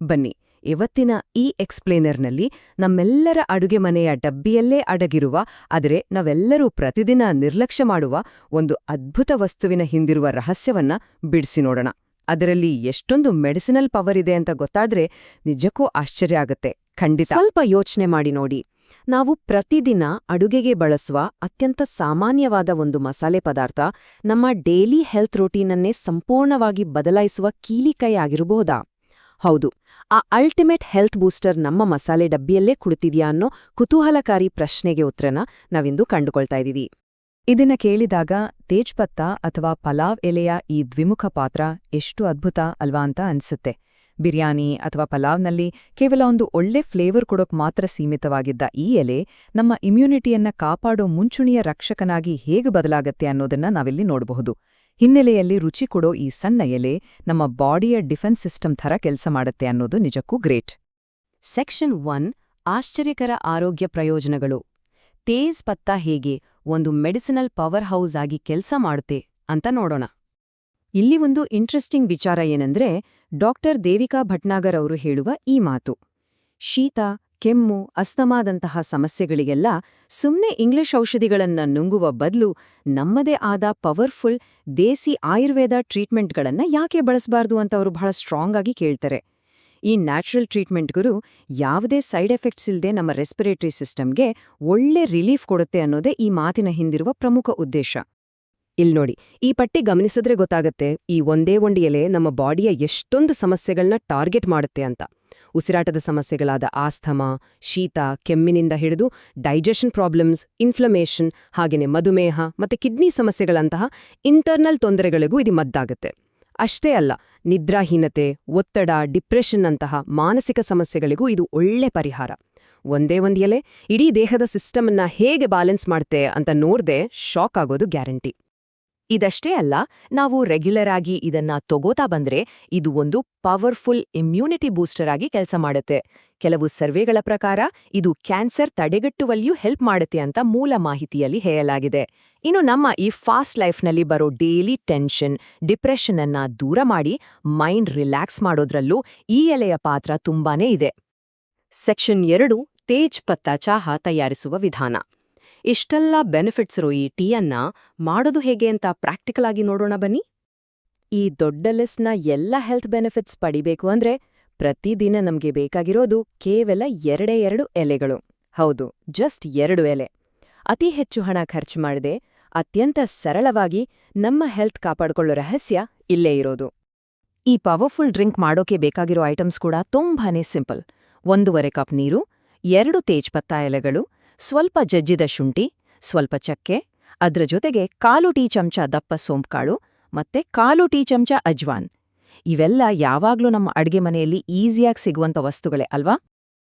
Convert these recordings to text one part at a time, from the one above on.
ಬನ್ನಿ, ಇವತ್ತಿನ ಈ ಎಕ್ಸ್ಪ್ಲೇನರ್ನಲ್ಲಿ ನಮ್ಮೆಲ್ಲರ ಅಡುಗೆ ಮನೆಯ ಡಬ್ಬಿಯಲ್ಲೇ ಅಡಗಿರುವ, ಆದರೆ ನಾವೆಲ್ಲರೂ ಪ್ರತಿದಿನ ನಿರ್ಲಕ್ಷ್ಯ ಮಾಡುವ ಒಂದು ಅದ್ಭುತ ವಸ್ತುವಿನ ಹಿಂದಿರುವ ರಹಸ್ಯವನ್ನ ಬಿಡಿಸಿ ನೋಡೋಣ. ಅದರಲ್ಲಿ ಎಷ್ಟೊಂದು ಮೆಡಿಸಿನಲ್ ಪವರ್ ಇದೆ ಅಂತ ಗೊತ್ತಾದ್ರೆ ನಿಜಕ್ಕೂ ಆಶ್ಚರ್ಯ ಆಗತ್ತೆ. ಖಂಡಿತ. ಸ್ವಲ್ಪ ಯೋಚನೆ ಮಾಡಿ ನೋಡಿ. ನಾವು ಪ್ರತಿದಿನ ಅಡುಗೆಗೆ ಬಳಸುವ ಅತ್ಯಂತ ಸಾಮಾನ್ಯವಾದ ಒಂದು ಮಸಾಲೆ ಪದಾರ್ಥ ನಮ್ಮ ಡೈಲಿ ಹೆಲ್ತ್ ರೂಟೀನನ್ನೇ ಸಂಪೂರ್ಣವಾಗಿ ಬದಲಾಯಿಸುವ ಕೀಲಿಕೈ ಆಗಿರಬಹುದಾ? ಹೌದು, ಆ ಅಲ್ಟಿಮೇಟ್ ಹೆಲ್ತ್ ಬೂಸ್ಟರ್ ನಮ್ಮ ಮಸಾಲೆ ಡಬ್ಬಿಯಲ್ಲೇ ಕುಳಿತಿದ್ಯಾ ಅನ್ನೋ ಕುತೂಹಲಕಾರಿ ಪ್ರಶ್ನೆಗೆ ಉತ್ತರನ ನಾವಿಂದು ಕಂಡುಕೊಳ್ತಾ ಇದ್ದೀವಿ. ಇದನ್ನ ಕೇಳಿದಾಗ ತೇಜ್ಪತ್ತ ಅಥವಾ ಪಲಾವ್ ಎಲೆಯ ಈ ದ್ವಿಮುಖ ಪಾತ್ರ ಎಷ್ಟು ಅದ್ಭುತ ಅಲ್ವಾ ಅಂತ ಅನ್ಸುತ್ತೆ. ಬಿರಿಯಾನಿ ಅಥವಾ ಪಲಾವ್ನಲ್ಲಿ ಕೇವಲ ಒಂದು ಒಳ್ಳೆ ಫ್ಲೇವರ್ ಕೊಡೋಕ್ ಮಾತ್ರ ಸೀಮಿತವಾಗಿದ್ದ ಈ ಎಲೆ ನಮ್ಮ ಇಮ್ಯುನಿಟಿಯನ್ನ ಕಾಪಾಡೋ ಮುಂಚೂಣಿಯ ರಕ್ಷಕನಾಗಿ ಹೇಗೆ ಬದಲಾಗತ್ತೆ ಅನ್ನೋದನ್ನ ನಾವಿಲ್ಲಿ ನೋಡಬಹುದು. ಹಿನ್ನೆಲೆಯಲ್ಲಿ ರುಚಿ ಕೊಡೋ ಈ ಸಣ್ಣ ಎಲೆ ನಮ್ಮ ಬಾಡಿಯ ಡಿಫೆನ್ಸ್ ಸಿಸ್ಟಮ್ ಥರ ಕೆಲಸ ಮಾಡುತ್ತೆ ಅನ್ನೋದು ನಿಜಕ್ಕೂ ಗ್ರೇಟ್. ಸೆಕ್ಷನ್ 1 ಆಶ್ಚರ್ಯಕರ ಆರೋಗ್ಯ ಪ್ರಯೋಜನಗಳು. ತೇಜ್ ಪತ್ತ ಹೇಗೆ ಒಂದು ಮೆಡಿಸಿನಲ್ ಪವರ್ ಹೌಸ್ ಆಗಿ ಕೆಲಸ ಮಾಡುತ್ತೆ ಅಂತ ನೋಡೋಣ. ಇಲ್ಲಿ ಒಂದು ಇಂಟ್ರೆಸ್ಟಿಂಗ್ ವಿಚಾರ ಏನಂದ್ರೆ, ಡಾಕ್ಟರ್ ದೇವಿಕಾ ಭಟ್ನಾಗರ್ ಅವರು ಹೇಳುವ ಈ ಮಾತು: ಶೀತ, ಕೆಮ್ಮು, ಅಸ್ತಮಾದಂತಹ ಸಮಸ್ಯೆಗಳಿಗೆಲ್ಲ ಸುಮ್ನೆ ಇಂಗ್ಲಿಷ್ ಔಷಧಿಗಳನ್ನ ನುಂಗುವ ಬದಲು ನಮ್ಮದೇ ಆದ ಪವರ್ಫುಲ್ ದೇಸಿ ಆಯುರ್ವೇದ ಟ್ರೀಟ್ಮೆಂಟ್ಗಳನ್ನ ಯಾಕೆ ಬಳಸಬಾರ್ದು ಅಂತ ಅವರು ಬಹಳ ಸ್ಟ್ರಾಂಗ್ ಆಗಿ ಕೇಳ್ತಾರೆ. ಈ ನ್ಯಾಚುರಲ್ ಟ್ರೀಟ್ಮೆಂಟ್ಗಳು ಯಾವುದೇ ಸೈಡ್ ಎಫೆಕ್ಟ್ಸ್ ಇಲ್ಲದೆ ನಮ್ಮ ರೆಸ್ಪಿರೇಟರಿ ಸಿಸ್ಟಮ್ಗೆ ಒಳ್ಳೆ ರಿಲೀಫ್ ಕೊಡುತ್ತೆ ಅನ್ನೋದೇ ಈ ಮಾತಿನ ಹಿಂದಿರುವ ಪ್ರಮುಖ ಉದ್ದೇಶ. ಇಲ್ನೋಡಿ, ಈ ಪಟ್ಟಿ ಗಮನಿಸಿದ್ರೆ ಗೊತ್ತಾಗತ್ತೆ ಈ ಒಂದೇ ಒಂದು ಎಲೆ ನಮ್ಮ ಬಾಡಿಯ ಎಷ್ಟೊಂದು ಸಮಸ್ಯೆಗಳನ್ನ ಟಾರ್ಗೆಟ್ ಮಾಡುತ್ತೆ ಅಂತ. ಉಸಿರಾಟದ ಸಮಸ್ಯೆಗಳಾದ ಆಸ್ಥಮಾ, ಶೀತ, ಕೆಮ್ಮಿನಿಂದ ಹಿಡಿದು ಡೈಜೆಷನ್ ಪ್ರಾಬ್ಲಮ್ಸ್, ಇನ್ಫ್ಲಮೇಷನ್, ಹಾಗೆಯೇ ಮಧುಮೇಹ ಮತ್ತೆ ಕಿಡ್ನಿ ಸಮಸ್ಯೆಗಳಂತಹ ಇಂಟರ್ನಲ್ ತೊಂದರೆಗಳಿಗೂ ಇದು ಮದ್ದಾಗತ್ತೆ. ಅಷ್ಟೇ ಅಲ್ಲ, ನಿದ್ರಾಹೀನತೆ, ಒತ್ತಡ, ಡಿಪ್ರೆಷನ್ ಅಂತಹ ಮಾನಸಿಕ ಸಮಸ್ಯೆಗಳಿಗೂ ಇದು ಒಳ್ಳೆ ಪರಿಹಾರ. ಒಂದೇ ಒಂದು ಎಲೆ ಇಡೀ ದೇಹದ ಸಿಸ್ಟಮನ್ನ ಹೇಗೆ ಬ್ಯಾಲೆನ್ಸ್ ಮಾಡುತ್ತೆ ಅಂತ ನೋಡ್ದೆ ಶಾಕ್ ಆಗೋದು ಗ್ಯಾರಂಟಿ. ಇದಷ್ಟೇ ಅಲ್ಲ, ನಾವು ರೆಗ್ಯುಲರ್ ಆಗಿ ಇದನ್ನ ತಗೋತಾ ಬಂದ್ರೆ ಇದು ಒಂದು ಪವರ್ಫುಲ್ ಇಮ್ಯುನಿಟಿ ಬೂಸ್ಟರ್ ಆಗಿ ಕೆಲಸ ಮಾಡುತ್ತೆ. ಕೆಲವು ಸರ್ವೆಗಳ ಪ್ರಕಾರ ಇದು ಕ್ಯಾನ್ಸರ್ ತಡೆಗಟ್ಟುವಲ್ಲಿಯೂ ಹೆಲ್ಪ್ ಮಾಡುತ್ತೆ ಅಂತ ಮೂಲ ಮಾಹಿತಿಯಲ್ಲಿ ಹೇಳಲಾಗಿದೆ. ಇನ್ನು ನಮ್ಮ ಈ ಫಾಸ್ಟ್ ಲೈಫ್ನಲ್ಲಿ ಬರೋ ಡೈಲಿ ಟೆನ್ಷನ್, ಡಿಪ್ರೆಷನ್ ಅನ್ನ ದೂರ ಮಾಡಿ ಮೈಂಡ್ ರಿಲ್ಯಾಕ್ಸ್ ಮಾಡೋದ್ರಲ್ಲೂ ಈ ಎಲೆಯ ಪಾತ್ರ ತುಂಬಾನೇ ಇದೆ. ಸೆಕ್ಷನ್ 2 ತೇಜ್ ಪತ್ತ ಚಹಾ ತಯಾರಿಸುವ ವಿಧಾನ. ಇಷ್ಟೆಲ್ಲ ಬೆನಿಫಿಟ್ಸ್ ಇರೋ ಈ ಟೀಯನ್ನ ಮಾಡೋದು ಹೇಗೆ ಅಂತ ಪ್ರಾಕ್ಟಿಕಲ್ ಆಗಿ ನೋಡೋಣ ಬನ್ನಿ. ಈ ದೊಡ್ಡ ಲಿಸ್ಟ್ನ ಎಲ್ಲ ಹೆಲ್ತ್ ಬೆನಿಫಿಟ್ಸ್ ಪಡಿಬೇಕು ಅಂದ್ರೆ ಪ್ರತಿದಿನ ನಮ್ಗೆ ಬೇಕಾಗಿರೋದು ಕೇವಲ 2 ಎಲೆಗಳು. ಹೌದು, ಜಸ್ಟ್ 2 ಎಲೆ. ಅತಿ ಹೆಚ್ಚು ಹಣ ಖರ್ಚು ಮಾಡದೆ ಅತ್ಯಂತ ಸರಳವಾಗಿ ನಮ್ಮ ಹೆಲ್ತ್ ಕಾಪಾಡ್ಕೊಳ್ಳೋ ರಹಸ್ಯ ಇಲ್ಲೇ ಇರೋದು. ಈ ಪವರ್ಫುಲ್ ಡ್ರಿಂಕ್ ಮಾಡೋಕೆ ಬೇಕಾಗಿರೋ ಐಟಮ್ಸ್ ಕೂಡ ತುಂಬಾನೇ ಸಿಂಪಲ್. 1.5 ಕಪ್ ನೀರು, 2 ತೇಜ್ಪತ್ತ ಎಲೆಗಳು, ಸ್ವಲ್ಪ ಜಜ್ಜಿದ ಶುಂಠಿ, ಸ್ವಲ್ಪ ಚಕ್ಕೆ, ಅದ್ರ ಜೊತೆಗೆ 1/4 ಟೀ ಚಮಚ ದಪ್ಪ ಸೋಂಪುಕಾಳು ಮತ್ತೆ 1/4 ಟೀ ಚಮಚ ಅಜ್ವಾನ್. ಇವೆಲ್ಲ ಯಾವಾಗ್ಲೂ ನಮ್ಮ ಅಡ್ಗೆ ಮನೆಯಲ್ಲಿ ಈಸಿಯಾಗಿ ಸಿಗುವಂಥ ವಸ್ತುಗಳೇ ಅಲ್ವಾ?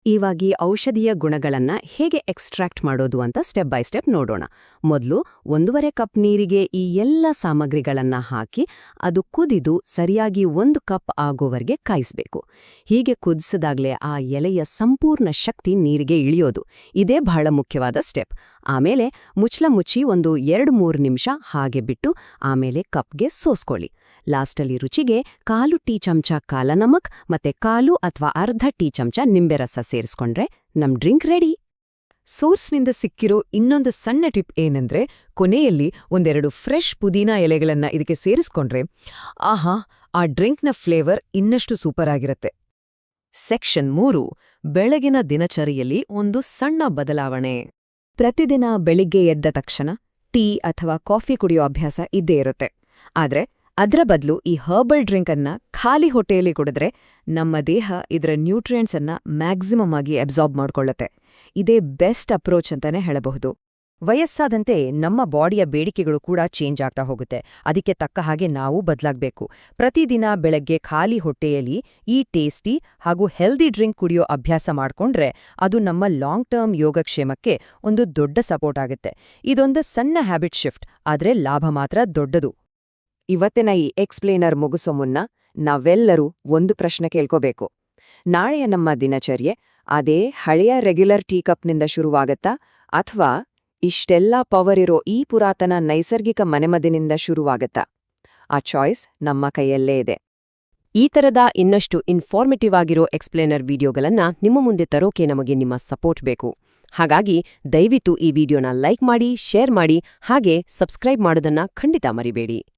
ಇವಾಗಿ ಔಷಧೀಯ ಗುಣಗಳನ್ನ ಹೇಗೆ ಎಕ್ಸ್ಟ್ರಾಕ್ಟ್ ಮಾಡೋದು ಅಂತ ಸ್ಟೆಪ್ ಬೈ ಸ್ಟೆಪ್ ನೋಡೋಣ. ಮೊದಲು 1.5 ಕಪ್ ನೀರಿಗೆ ಈ ಎಲ್ಲ ಸಾಮಗ್ರಿಗಳನ್ನ ಹಾಕಿ ಅದು ಕುದಿದು ಸರಿಯಾಗಿ 1 ಕಪ್ ಆಗೋವರೆಗೆ ಕಾಯಿಸ್ಬೇಕು. ಹೀಗೆ ಕುದಿಸಿದಾಗ್ಲೇ ಆ ಎಲೆಯ ಸಂಪೂರ್ಣ ಶಕ್ತಿ ನೀರಿಗೆ ಇಳಿಯೋದು. ಇದೇ ಬಹಳ ಮುಖ್ಯವಾದ ಸ್ಟೆಪ್. ಆಮೇಲೆ ಮುಚ್ಚಳ ಮುಚ್ಚಿ ಒಂದು 2-3 ನಿಮಿಷ ಹಾಗೆ ಬಿಟ್ಟು ಆಮೇಲೆ ಕಪ್ಗೆ ಸೋಸ್ಕೊಳ್ಳಿ. ಲಾಸ್ಟಲ್ಲಿ ರುಚಿಗೆ 1/4 ಟೀ ಚಮಚ ಕಾಲ ನಮಕ್ ಮತ್ತೆ 1/4 ಅಥವಾ ಅರ್ಧ ಟೀ ಚಮಚ ನಿಂಬೆ ರಸ ಸೇರಿಸ್ಕೊಂಡ್ರೆ ನಮ್ ಡ್ರಿಂಕ್ ರೆಡಿ. ಸೋರ್ಸ್ನಿಂದ ಸಿಕ್ಕಿರೋ ಇನ್ನೊಂದು ಸಣ್ಣ ಟಿಪ್ ಏನಂದ್ರೆ, ಕೊನೆಯಲ್ಲಿ 1-2 ಫ್ರೆಶ್ ಪುದೀನಾ ಎಲೆಗಳನ್ನ ಇದಕ್ಕೆ ಸೇರಿಸ್ಕೊಂಡ್ರೆ ಆಹಾ, ಆ ಡ್ರಿಂಕ್ನ ಫ್ಲೇವರ್ ಇನ್ನಷ್ಟು ಸೂಪರ್ ಆಗಿರತ್ತೆ. ಸೆಕ್ಷನ್ 3 ಬೆಳಗಿನ ದಿನಚರಿಯಲ್ಲಿ ಒಂದು ಸಣ್ಣ ಬದಲಾವಣೆ. ಪ್ರತಿದಿನ ಬೆಳಿಗ್ಗೆ ಎದ್ದ ತಕ್ಷಣ ಟೀ ಅಥವಾ ಕಾಫಿ ಕುಡಿಯೋ ಅಭ್ಯಾಸ ಇದ್ದೇ ಇರುತ್ತೆ. ಆದ್ರೆ ಅದರ ಬದಲು ಈ ಹರ್ಬಲ್ ಡ್ರಿಂಕ್ ಅನ್ನ ಖಾಲಿ ಹೊಟ್ಟೆಯಲ್ಲಿ ಕುಡಿದ್ರೆ ನಮ್ಮ ದೇಹ ಇದರ ನ್ಯೂಟ್ರಿಯೆಂಟ್ಸ್ ಅನ್ನ ಮ್ಯಾಕ್ಸಿಮಮ್ ಆಗಿ ಅಬ್ಸಾರ್ಬ್ ಮಾಡ್ಕೊಳ್ಳುತ್ತೆ. ಇದೇ ಬೆಸ್ಟ್ ಅಪ್ರೋಚ್ ಅಂತಾನೆ ಹೇಳಬಹುದು. ವಯಸ್ಸಾದಂತೆ ನಮ್ಮ ಬಾಡಿಯ ಬೇಡಿಕೆಗಳು ಕೂಡ ಚೇಂಜ್ ಆಗ್ತಾ ಹೋಗುತ್ತೆ. ಅದಕ್ಕೆ ತಕ್ಕ ಹಾಗೆ ನಾವು ಬದಲಾಗಬೇಕು. ಪ್ರತಿದಿನ ಬೆಳಗ್ಗೆ ಖಾಲಿ ಹೊಟ್ಟೆಯಲ್ಲಿ ಈ ಟೇಸ್ಟಿ ಹಾಗೂ ಹೆಲ್ದಿ ಡ್ರಿಂಕ್ ಕುಡಿಯೋ ಅಭ್ಯಾಸ ಮಾಡ್ಕೊಂಡ್ರೆ ಅದು ನಮ್ಮ ಲಾಂಗ್ ಟರ್ಮ್ ಯೋಗಕ್ಷೇಮಕ್ಕೆ ಒಂದು ದೊಡ್ಡ ಸಪೋರ್ಟ್ ಆಗುತ್ತೆ. ಇದೊಂದು ಸಣ್ಣ ಹ್ಯಾಬಿಟ್ ಶಿಫ್ಟ್, ಆದ್ರೆ ಲಾಭ ಮಾತ್ರ ದೊಡ್ಡದು. ಇವತ್ತಿನ ಈ ಎಕ್ಸ್ಪ್ಲೇನರ್ ಮುಗಿಸೋ ಮುನ್ನ ನಾವೆಲ್ಲರೂ ಒಂದು ಪ್ರಶ್ನೆ ಕೇಳ್ಕೋಬೇಕು. ನಾಳೆಯ ನಮ್ಮ ದಿನಚರ್ಯೆ ಅದೇ ಹಳೆಯ ರೆಗ್ಯುಲರ್ ಟೀ ಕಪ್ನಿಂದ ಶುರುವಾಗತ್ತಾ ಅಥವಾ ಇಷ್ಟೆಲ್ಲ ಪವರ್ ಇರೋ ಈ ಪುರಾತನ ನೈಸರ್ಗಿಕ ಮನೆಮದ್ದಿನಿಂದ ಶುರುವಾಗತ್ತಾ? ಆ ಚಾಯ್ಸ್ ನಮ್ಮ ಕೈಯಲ್ಲೇ ಇದೆ. ಈ ತರದ ಇನ್ನಷ್ಟು ಇನ್ಫಾರ್ಮೇಟಿವ್ ಆಗಿರೋ ಎಕ್ಸ್ಪ್ಲೇನರ್ ವಿಡಿಯೋಗಳನ್ನ ನಿಮ್ಮ ಮುಂದೆ ತರೋಕೆ ನಮಗೆ ನಿಮ್ಮ ಸಪೋರ್ಟ್ ಬೇಕು. ಹಾಗಾಗಿ ದಯವಿಟ್ಟು ಈ ವಿಡಿಯೋನ ಲೈಕ್ ಮಾಡಿ, ಶೇರ್ ಮಾಡಿ, ಹಾಗೆ ಸಬ್ಸ್ಕ್ರೈಬ್ ಮಾಡೋದನ್ನ ಖಂಡಿತ ಮರಿಬೇಡಿ.